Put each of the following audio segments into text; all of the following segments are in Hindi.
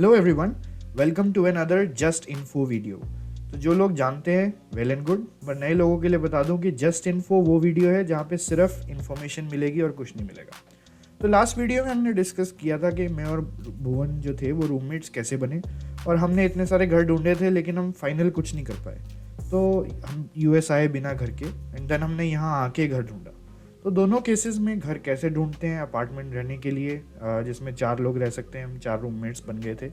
Hello everyone, welcome to another just info video. तो जो लोग जानते हैं वेल एंड गुड, पर नए लोगों के लिए बता दूं कि जस्ट इन्फो वो वीडियो है जहाँ पे सिर्फ इन्फॉर्मेशन मिलेगी और कुछ नहीं मिलेगा। तो लास्ट वीडियो में हमने डिस्कस किया था कि मैं और भुवन जो थे वो रूममेट्स कैसे बने, और हमने इतने सारे घर ढूंढे थे लेकिन हम फाइनल कुछ नहीं कर पाए। तो हम यूएस आए बिना घर के, एंड देन हमने यहाँ आके घर ढूंढा। तो दोनों केसेस में घर कैसे ढूंढते हैं अपार्टमेंट रहने के लिए जिसमें 4 लोग रह सकते हैं, हम 4 रूममेट्स बन गए थे,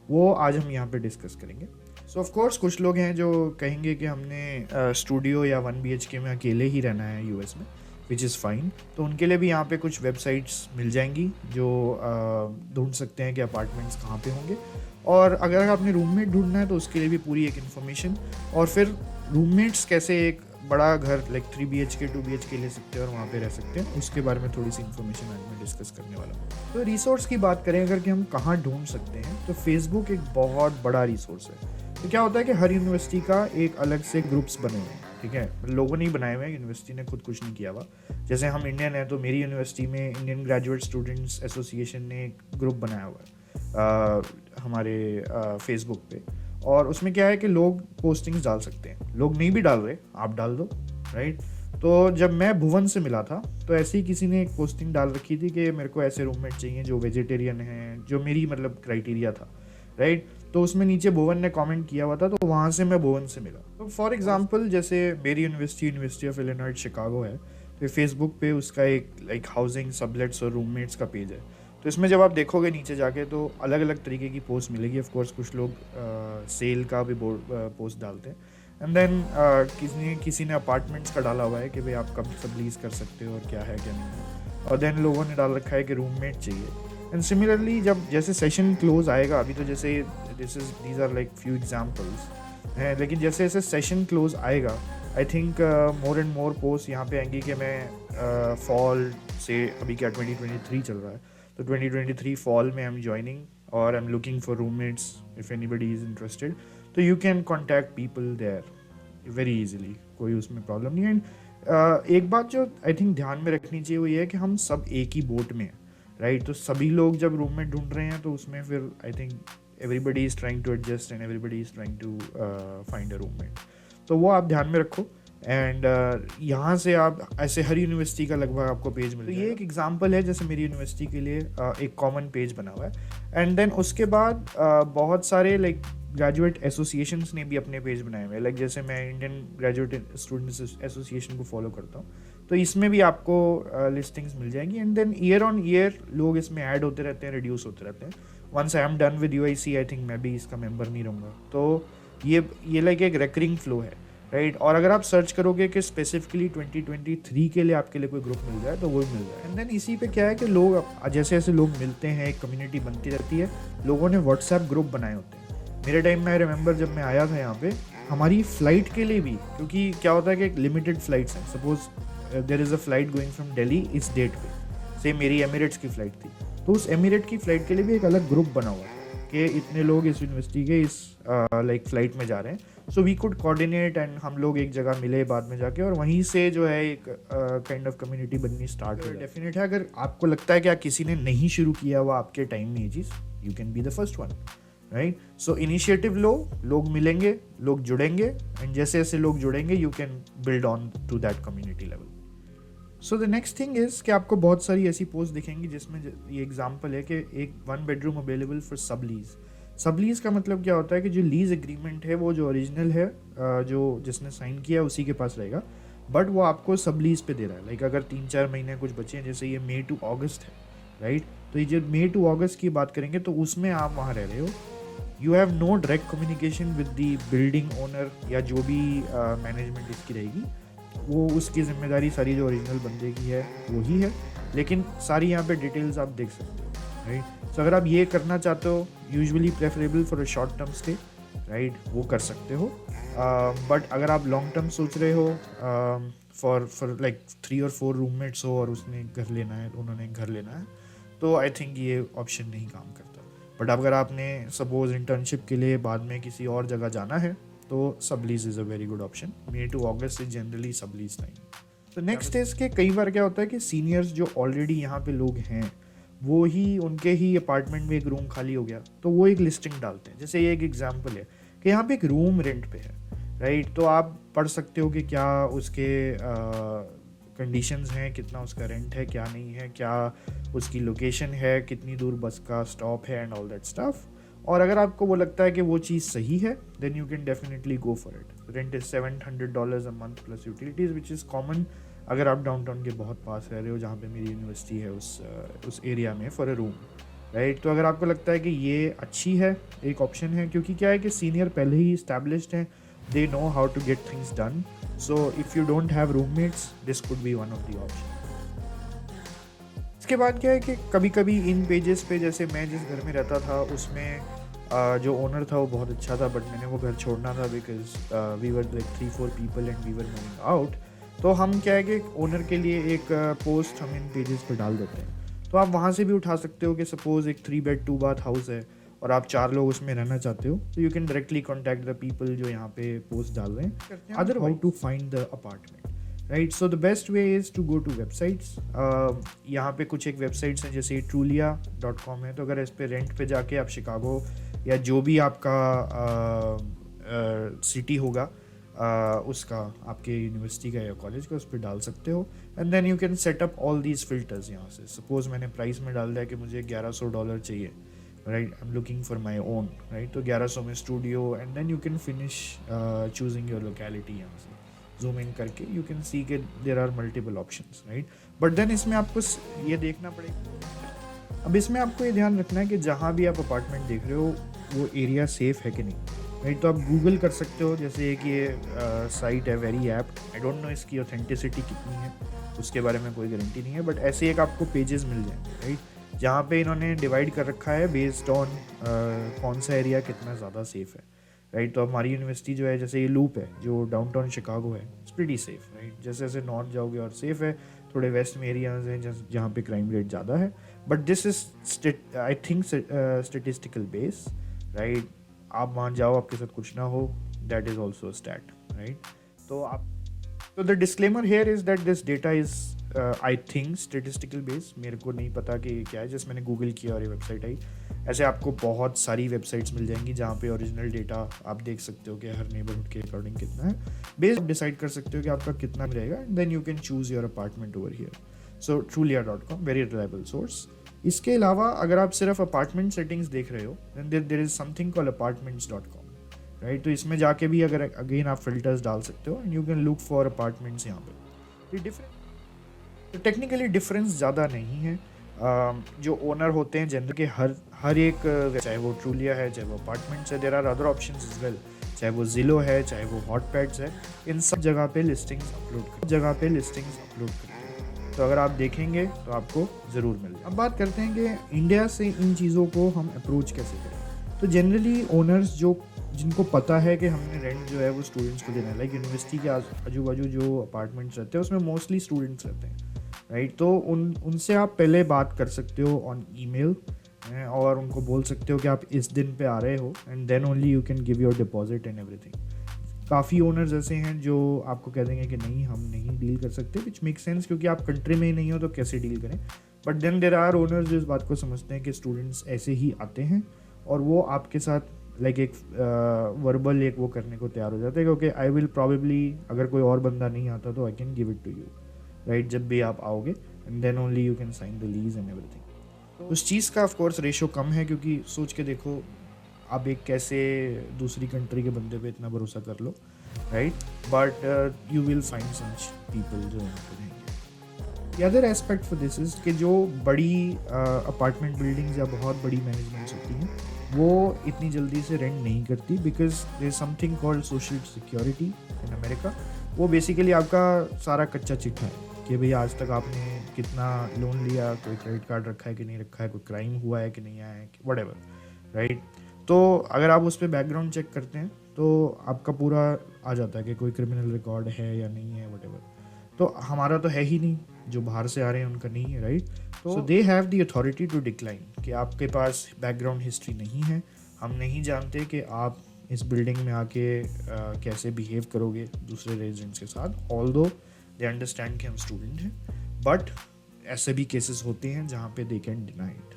वो आज हम यहाँ पे डिस्कस करेंगे। सो ऑफ कोर्स कुछ लोग हैं जो कहेंगे कि हमने स्टूडियो या 1 BHK में अकेले ही रहना है यूएस में, विच इज़ फाइन। तो उनके लिए भी यहाँ पे कुछ वेबसाइट्स मिल जाएंगी जो ढूंढ सकते हैं कि अपार्टमेंट्स कहाँ पे होंगे। और अगर आपने रूममेट ढूंढना है तो उसके लिए भी पूरी एक इन्फॉर्मेशन, और फिर रूममेट्स कैसे एक बड़ा घर लाइक 3 BHK 2 BHK ले सकते हैं और वहाँ पे रह सकते हैं, उसके बारे में थोड़ी सी इन्फॉर्मेशन आज मैं डिस्कस करने वाला हूँ। तो रिसोर्स की बात करें अगर कि हम कहाँ ढूंढ सकते हैं, तो फेसबुक एक बहुत बड़ा रिसोर्स है। तो क्या होता है कि हर यूनिवर्सिटी का एक अलग से ग्रुप्स बने हुए हैं, ठीक है, लोगों ने ही बनाए हुए हैं, यूनिवर्सिटी ने खुद कुछ नहीं किया हुआ। जैसे हम इंडियन हैं तो मेरी यूनिवर्सिटी में इंडियन ग्रेजुएट स्टूडेंट्स एसोसिएशन ने एक ग्रुप बनाया हुआ है हमारे फेसबुक पे, और उसमें क्या है कि लोग पोस्टिंग्स डाल सकते हैं। लोग नहीं भी डाल रहे, आप डाल दो, राइट। तो जब मैं भुवन से मिला था तो ऐसे ही किसी ने एक पोस्टिंग डाल रखी थी कि मेरे को ऐसे रूममेट चाहिए जो वेजिटेरियन हैं, जो मेरी मतलब क्राइटेरिया था, राइट। तो उसमें नीचे भुवन ने कमेंट किया हुआ था, तो वहाँ से मैं भुवन से मिला। तो फॉर एग्जांपल जैसे मेरी यूनिवर्सिटी ऑफ इलिनॉइस शिकागो है, तो फेसबुक पे उसका एक लाइक हाउसिंग सबलेट्स और रूममेट्स का पेज है। तो इसमें जब आप देखोगे नीचे जाके तो अलग अलग तरीके की पोस्ट मिलेगी। ऑफ कोर्स कुछ लोग सेल का भी पोस्ट डालते हैं, एंड देन किसी ने अपार्टमेंट्स का डाला हुआ है कि भाई आप कब सब लीज कर सकते हो और क्या है क्या नहीं है, और देन लोगों ने डाल रखा है कि रूममेट चाहिए। एंड सिमिलरली जब जैसे सेशन क्लोज आएगा, अभी तो जैसे these are like few examples हैं, लेकिन जैसे जैसे सेशन क्लोज आएगा I think more and more post यहाँ पे आएंगी कि मैं फॉल से, अभी क्या 2023 चल रहा है, तो 2023 फॉल में आई एम ज्वाइनिंग और I am looking for roommates if anybody is interested. तो you can contact people there very easily, कोई उसमें प्रॉब्लम नहीं है। एंड एक बात जो आई थिंक ध्यान में रखनी चाहिए वो ये है कि हम सब एक ही बोट में हैं, राइट। तो सभी लोग जब रूममेट ढूंढ रहे हैं तो उसमें फिर I think everybody is trying to adjust and everybody is trying to find a roommate. तो वो आप ध्यान में रखो। एंड यहाँ से आप ऐसे हर यूनिवर्सिटी का लगभग आपको पेज मिल जाएगा। तो ये एक एग्जांपल है, जैसे मेरी यूनिवर्सिटी के लिए एक कॉमन पेज बना हुआ है। एंड देन उसके बाद बहुत सारे लाइक ग्रेजुएट एसोसिएशंस ने भी अपने पेज बनाए हुए हैं। लाइक जैसे मैं इंडियन ग्रेजुएट स्टूडेंट्स एसोसिएशन को फॉलो करता हूँ, तो इसमें भी आपको लिस्टिंग्स मिल जाएंगी। And then year on year लोग इसमें ऐड होते रहते हैं, रिड्यूस होते रहते हैं। Once I am done with UIC I think मैं भी इसका मेंबर नहीं रहूँगा। तो ये लाइक एक रेकरिंग फ्लो है, राइट। और अगर आप सर्च करोगे कि स्पेसिफिकली 2023 के लिए आपके लिए कोई ग्रुप मिल जाए तो वो भी मिल जाए। एंड देन इसी पे क्या है कि लोग जैसे जैसे लोग मिलते हैं, एक कम्युनिटी बनती रहती है, लोगों ने व्हाट्सएप ग्रुप बनाए होते हैं। मेरे टाइम में आई रिमेंबर जब मैं आया था यहाँ पे, हमारी फ़्लाइट के लिए भी, क्योंकि क्या होता है कि एक लिमिटेड फ़्लाइट्स हैं। Suppose there is a flight going from Delhi इस डेट पे, से मेरी एमिरेट्स की फ़्लाइट थी, तो उस एमिरेट की फ़्लाइट के लिए भी एक अलग ग्रुप बना हुआ है कि इतने लोग इस यूनिवर्सिटी के इस लाइक फ़्लाइट में जा रहे हैं। So we could coordinate and हम लोग एक जगह मिले बाद में जाके, और वहीं से जो है एक काइंड ऑफ कम्युनिटी बननी स्टार्ट हुई। डेफिनेट है, अगर आपको लगता है कि किसी ने नहीं शुरू किया हुआ आपके टाइम में ये चीज़, you can be the first one, right. So initiative लो, लोग मिलेंगे, लोग जुड़ेंगे, एंड जैसे जैसे लोग जुड़ेंगे you can build on to that community level. So the next thing is कि आपको बहुत सारी ऐसी पोस्ट दिखेंगी जिसमें ये एग्जांपल है कि एक 1 बेडरूम अवेलेबल फॉर सब लीज। सब लीज का मतलब क्या होता है कि जो लीज एग्रीमेंट है वो जो ओरिजिनल है, जो जिसने साइन किया है उसी के पास रहेगा, बट वो आपको सब लीज पे दे रहा है। लाइक अगर 3-4 महीने कुछ बचे हैं, जैसे ये मई टू अगस्त है, राइट। तो ये जो मई टू अगस्त की बात करेंगे तो उसमें आप वहाँ रह रहे हो। You have no direct communication with the building owner या जो भी मैनेजमेंट इसकी रहेगी, वो उसकी जिम्मेदारी सारी जो ओरिजिनल बंदे की है वही है, लेकिन सारी यहाँ पे डिटेल्स आप देख सकते हो, राइट। सो अगर आप ये करना चाहते हो, usually preferable for a short term stay, right, वो कर सकते हो। बट अगर आप लॉन्ग टर्म सोच रहे हो फॉर लाइक 3 और 4 रूममेट्स हो और उसने घर लेना है, उन्होंने घर लेना है, तो आई थिंक ये ऑप्शन नहीं काम करता। बट अगर आपने सपोज इंटर्नशिप के लिए बाद में किसी और जगह जाना है तो sublease is a very good option. May to August is generally sublease time. तो नेक्स्ट इज के कई बार क्या होता है कि सीनियर्स जो ऑलरेडी यहाँ पे लोग हैं वो ही उनके ही अपार्टमेंट में एक रूम खाली हो गया तो वो एक लिस्टिंग डालते हैं। जैसे ये एक एग्जांपल है कि यहाँ पे एक रूम रेंट पे है, राइट। तो आप पढ़ सकते हो कि क्या उसके कंडीशंस हैं, कितना उसका रेंट है, क्या नहीं है, क्या उसकी लोकेशन है, कितनी दूर बस का स्टॉप है एंड ऑल दैट स्टफ। और अगर आपको वो लगता है कि वो चीज़ सही है then you can definitely go for it. Rent is $700 a month plus utilities which is common अगर आप डाउनटाउन के बहुत पास रह रहे हो जहाँ पे मेरी यूनिवर्सिटी है उस एरिया में फॉर अ रूम, राइट। तो अगर आपको लगता है कि ये अच्छी है, एक ऑप्शन है, क्योंकि क्या है कि सीनियर पहले ही इस्टेब्लिश्ड हैं, they know how to get things done. So if you don't have roommates this could be one of the option. इसके बाद क्या है कि कभी कभी इन पेजेस पे, जैसे मैं जिस घर में रहता था उसमें जो ओनर था वो बहुत अच्छा था, बट मैंने वो घर छोड़ना था because we were like 3-4 people and we were moving out. तो हम क्या है कि ओनर के लिए एक पोस्ट हम इन पेजेस पर डाल देते हैं। तो आप वहाँ से भी उठा सकते हो कि सपोज़ एक 3 बेड 2 बाथ हाउस है और आप 4 लोग उसमें रहना चाहते हो, तो you can directly contact the people जो यहाँ पे पोस्ट डाल रहे हैं। Other how to find the apartment, right. So the best way is to go to websites. यहाँ पे कुछ एक वेबसाइट्स हैं जैसे trulia.com है। तो अगर इस पर रेंट पे जाके आप शिकागो या जो भी आपका सिटी होगा उसका, आपके यूनिवर्सिटी का या कॉलेज का, उस पर डाल सकते हो and then you can set up all these filters यहाँ से। सपोज मैंने प्राइस में डाल दिया कि मुझे $1100 चाहिए, right, I am looking for my own, right. तो 1100 में studio and then you can finish choosing your locality. यहाँ से जूम इन करके यू कैन सी के there are multiple options, right. But then इसमें आपको ये देखना पड़ेगा, अब इसमें आपको ये ध्यान रखना है कि जहाँ भी आप अपार्टमेंट देख रहे हो वो एरिया सेफ़ है कि नहीं, राइट। तो आप गूगल कर सकते हो, जैसे एक ये साइट है very app, I don't know इसकी ऑथेंटिसिटी कितनी है, उसके बारे में कोई गारंटी नहीं है, बट ऐसे एक आपको पेजेस मिल जाएंगे, राइट, जहाँ पे इन्होंने डिवाइड कर रखा है बेस्ड ऑन कौन सा एरिया कितना ज़्यादा सेफ़ है, राइट। तो हमारी यूनिवर्सिटी जो है, जैसे ये लूप है जो डाउनटाउन शिकागो है, इट्स प्रीटी सेफ, राइट। जैसे जैसे नॉर्थ जाओगे और सेफ़ है, थोड़े वेस्ट में एरियाज हैं जहाँ पे क्राइम रेट ज़्यादा है, but this is I think statistical base, right. आप वहाँ जाओ, आपके साथ कुछ ना हो, that is also stat, right. तो the disclaimer here is that this data is I think statistical base. मेरे को नहीं पता कि क्या है, जैसे मैंने गूगल किया और ये वेबसाइट आई। ऐसे आपको बहुत सारी वेबसाइट्स मिल जाएंगी जहाँ पे ओरिजिनल डेटा आप देख सकते हो कि हर नेबरहुड के अकॉर्डिंग कितना है, बेस आप डिसाइड कर सकते हो कि आपका कितना रहेगा, then you can choose your apartment over here. So trulia.com very reliable source. इसके अलावा अगर आप सिर्फ अपार्टमेंट सेटिंग्स देख रहे हो then there is something called apartments.com, right. तो इसमें जाके भी अगर अगेन आप फिल्टर्स डाल सकते हो and you can look for apartments यहाँ पे। ये डिफरेंट, टेक्निकली डिफरेंस ज़्यादा नहीं है। जो ओनर होते हैं जनरल के हर एक, चाहे वो ट्रूलिया है, चाहे वो अपार्टमेंट्स है, there are other options as well, चाहे वो जिलो है, चाहे वो हॉटपैड्स है, इन सब जगह पे लिस्टिंग्स अपलोड करते हैं। तो अगर आप देखेंगे तो आपको ज़रूर मिल जाए। अब बात करते हैं कि इंडिया से इन चीज़ों को हम अप्रोच कैसे करें। तो जनरली ओनर्स जिनको पता है कि हमने रेंट जो है वो स्टूडेंट्स को देना है, लाइक यूनिवर्सिटी के आजू बाजू जो अपार्टमेंट्स रहते हैं उसमें मोस्टली स्टूडेंट्स रहते हैं, राइट। तो उनसे आप पहले बात कर सकते हो ऑन ईमेल और उनको बोल सकते हो कि आप इस दिन पे आ रहे हो and then only you can give your deposit and everything. काफ़ी ओनर्स ऐसे हैं जो आपको कह देंगे कि नहीं, हम नहीं डील कर सकते, विच मेक सेंस, क्योंकि आप कंट्री में ही नहीं हो तो कैसे डील करें। But then there are owners जो इस बात को समझते हैं कि स्टूडेंट्स ऐसे ही आते हैं और वो आपके साथ लाइक एक वर्बल एक वो करने को तैयार हो जाते हैं, क्योंकि आई विल प्रॉबेबली, अगर कोई और बंदा नहीं आता तो I can give it to you, right, जब भी आप आओगे and then only you can sign the lease and everything. उस चीज़ का ऑफ कोर्स रेशो कम है, क्योंकि सोच के देखो आप एक कैसे दूसरी कंट्री के बंदे पे इतना भरोसा कर लो, right, but you will find such people जो यहाँ पे रहेंगे। The other aspect for this is कि जो बड़ी अपार्टमेंट बिल्डिंग्स या बहुत बड़ी मैनेजमेंट्स होती हैं वो इतनी जल्दी से रेंट नहीं करती, because there is something called social security in America. वो बेसिकली आपका सारा कच्चा चिट्ठा है कि भाई आज तक आपने कितना लोन लिया, कोई क्रेडिट कार्ड रखा है कि नहीं रखा है, कोई क्राइम हुआ है कि नहीं आया है, व्हाटएवर, राइट। तो अगर आप उस पर बैकग्राउंड चेक करते हैं तो आपका पूरा आ जाता है कि कोई क्रिमिनल रिकॉर्ड है या नहीं है, व्हाटएवर। तो हमारा तो है ही नहीं, जो बाहर से आ रहे हैं उनका नहीं है, right. So they have the authority to decline कि आपके पास बैकग्राउंड हिस्ट्री नहीं है, हम नहीं जानते कि आप इस बिल्डिंग में आके कैसे बिहेव करोगे दूसरे रेजिडेंट्स के साथ, ऑल्दो दे अंडरस्टैंड कि हम स्टूडेंट हैं, बट ऐसे भी केसेस होते हैं जहाँ पे दे कैन डिनाई इट।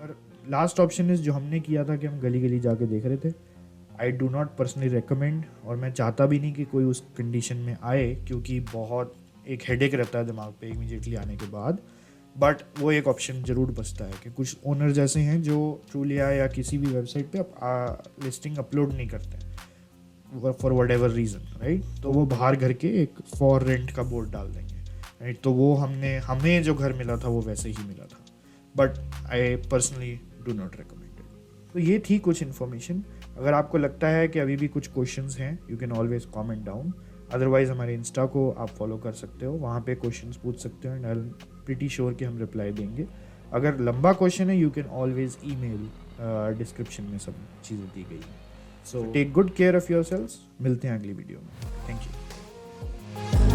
और लास्ट ऑप्शन इज जो हमने किया था कि हम गली गली जाके देख रहे थे, I do not personally recommend, और मैं चाहता भी नहीं कि कोई उस कंडीशन में आए, क्योंकि बहुत एक हेडेक रहता है दिमाग पे इमीडिएटली आने के बाद। बट वो एक ऑप्शन ज़रूर बचता है कि कुछ ओनर जैसे हैं जो ट्रूलिया या किसी भी वेबसाइट पे लिस्टिंग अपलोड नहीं करते for what ever reason, right. तो वो बाहर घर के एक फॉर रेंट का बोर्ड डाल देंगे, राइट। तो वो हमें जो घर मिला था वो वैसे ही मिला था, but I personally do not recommend it. तो ये थी कुछ इन्फॉर्मेशन। अगर आपको लगता है कि अभी भी कुछ क्वेश्चंस हैं, you can always comment down. Otherwise हमारे इंस्टा को आप फॉलो कर सकते हो, वहाँ पे क्वेश्चंस पूछ सकते हो and I am pretty sure कि हम रिप्लाई देंगे। अगर लंबा क्वेश्चन है you can always email, description में सब चीज़ें दी गई हैं। So take good care of yourselves. मिलते हैं अगली वीडियो में। Thank you.